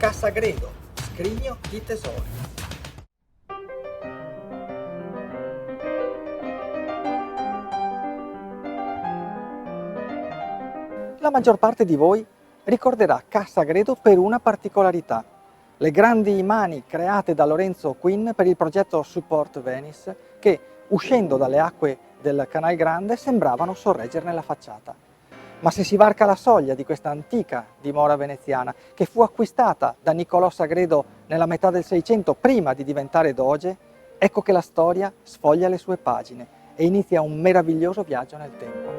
Cassagredo, scrigno di tesori. La maggior parte di voi ricorderà Cassagredo per una particolarità: le grandi mani create da Lorenzo Quinn per il progetto Support Venice che, uscendo dalle acque del Canal Grande, sembravano sorreggerne la facciata. Ma se si varca la soglia di questa antica dimora veneziana, che fu acquistata da Niccolò Sagredo nella metà del Seicento prima di diventare doge, ecco che la storia sfoglia le sue pagine e inizia un meraviglioso viaggio nel tempo.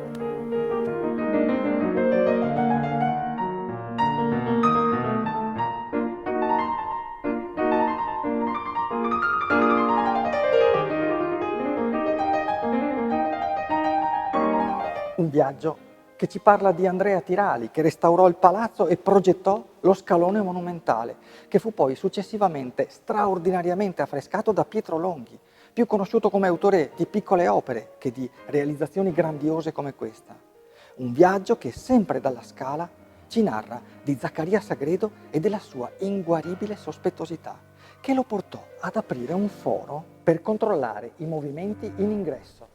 Un viaggio che ci parla di Andrea Tirali, che restaurò il palazzo e progettò lo scalone monumentale, che fu poi successivamente straordinariamente affrescato da Pietro Longhi, più conosciuto come autore di piccole opere che di realizzazioni grandiose come questa. Un viaggio che, sempre dalla Scala, ci narra di Zaccaria Sagredo e della sua inguaribile sospettosità, che lo portò ad aprire un foro per controllare i movimenti in ingresso.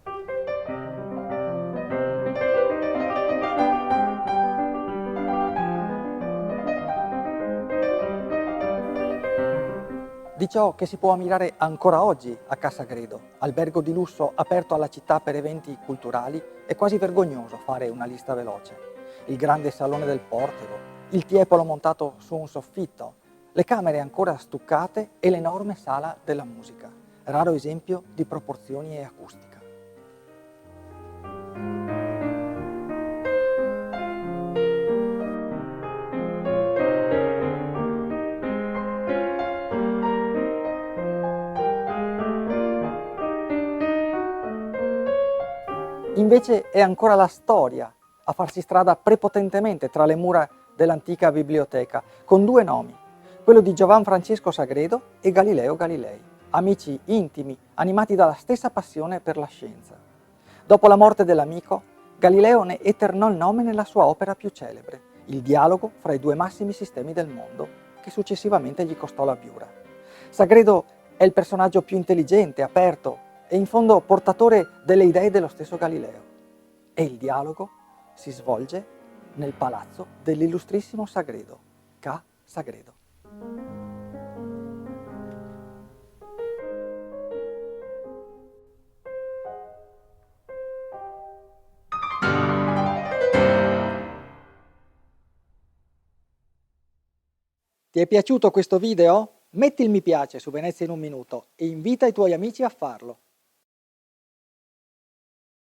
Di ciò che si può ammirare ancora oggi a Cassagredo, albergo di lusso aperto alla città per eventi culturali, è quasi vergognoso fare una lista veloce. Il grande salone del portico, il tiepolo montato su un soffitto, le camere ancora stuccate e l'enorme sala della musica, raro esempio di proporzioni e acustica. Invece è ancora la storia a farsi strada prepotentemente tra le mura dell'antica biblioteca, con due nomi, quello di Giovan Francesco Sagredo e Galileo Galilei, amici intimi, animati dalla stessa passione per la scienza. Dopo la morte dell'amico, Galileo ne eternò il nome nella sua opera più celebre, il dialogo fra i due massimi sistemi del mondo, che successivamente gli costò la Piura. Sagredo è il personaggio più intelligente, aperto e in fondo portatore delle idee dello stesso Galileo. E il dialogo si svolge nel palazzo dell'illustrissimo Sagredo, Ca Sagredo. Ti è piaciuto questo video? Metti il mi piace su Venezia in un minuto e invita i tuoi amici a farlo.